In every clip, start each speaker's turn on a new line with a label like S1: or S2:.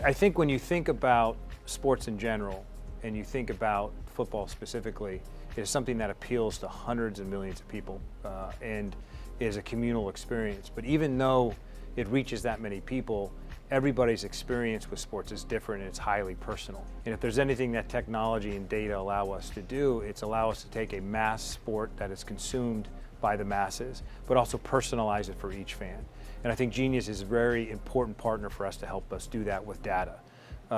S1: I think when you think about sports in general, and you think about football specifically, it is something that appeals to hundreds of millions of people and is a communal experience. But even though it reaches that many people, everybody's experience with sports is different and it's highly personal. And if there's anything that technology and data allow us to do, it's allow us to take a mass sport that is consumed by the masses, but also personalize it for each fan. And I think Genius is a very important partner for us to help us do that with data.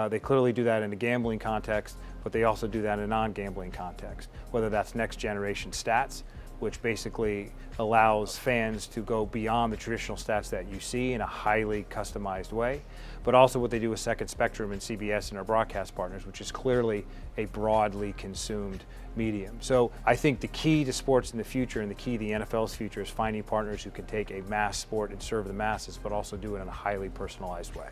S1: They clearly do that in a gambling context, but they also do that in a non-gambling context, whether that's next generation stats, which basically allows fans to go beyond the traditional stats that you see in a highly customized way, but also what they do with Second Spectrum and CBS and our broadcast partners, which is clearly a broadly consumed medium. So I think the key to sports in the future and the key to the NFL's future is finding partners who can take a mass sport and serve the masses, but also do it in a highly personalized way.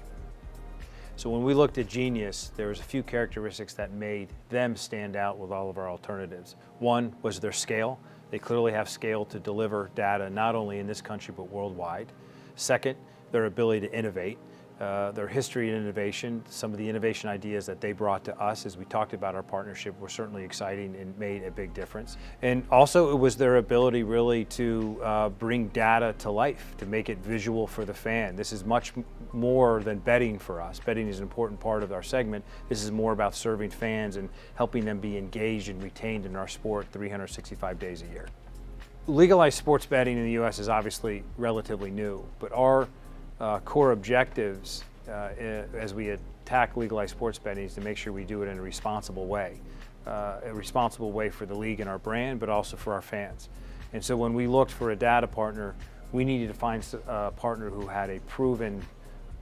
S1: So when we looked at Genius, there was a few characteristics that made them stand out with all of our alternatives. One was their scale. They clearly have scale to deliver data not only in this country but worldwide. Second, their ability to innovate. Their history in innovation, some of the innovation ideas that they brought to us as we talked about our partnership were certainly exciting and made a big difference. And also it was their ability really to bring data to life, to make it visual for the fan. This is much more than betting for us. Betting is an important part of our segment. This is more about serving fans and helping them be engaged and retained in our sport 365 days a year. Legalized sports betting in the U.S. is obviously relatively new, but our core objectives as we attack legalized sports betting is to make sure we do it in a responsible way for the league and our brand, but also for our fans. And so when we looked for a data partner, we needed to find a partner who had a proven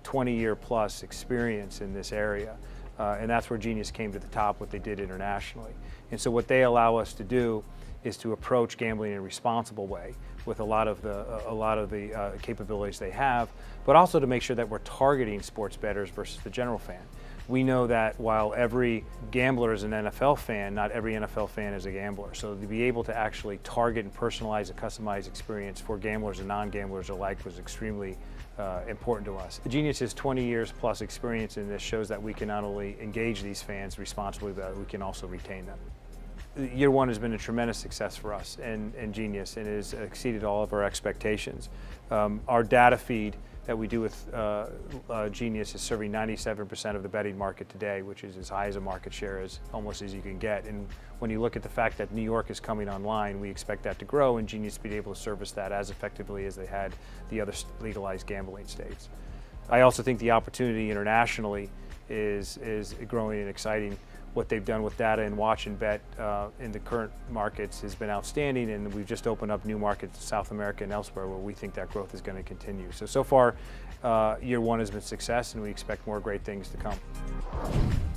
S1: 20-year plus experience in this area. And that's where Genius came to the top, what they did internationally. And so what they allow us to do is to approach gambling in a responsible way with a lot of the capabilities they have, but also to make sure that we're targeting sports bettors versus the general fan. We know that while every gambler is an NFL fan, not every NFL fan is a gambler. So to be able to actually target and personalize a customized experience for gamblers and non-gamblers alike was extremely important to us. Genius's 20 years plus experience in this shows that we can not only engage these fans responsibly, but we can also retain them. Year one has been a tremendous success for us and Genius, and it has exceeded all of our expectations. Our data feed that we do with Genius is serving 97% of the betting market today, which is as high as a market share as almost as you can get. And when you look at the fact that New York is coming online, we expect that to grow and Genius to be able to service that as effectively as they had the other legalized gambling states. I also think the opportunity internationally is growing and exciting. What they've done with data and watch and bet in the current markets has been outstanding, and we've just opened up new markets in South America and elsewhere where we think that growth is going to continue. So far, year one has been a success, and we expect more great things to come.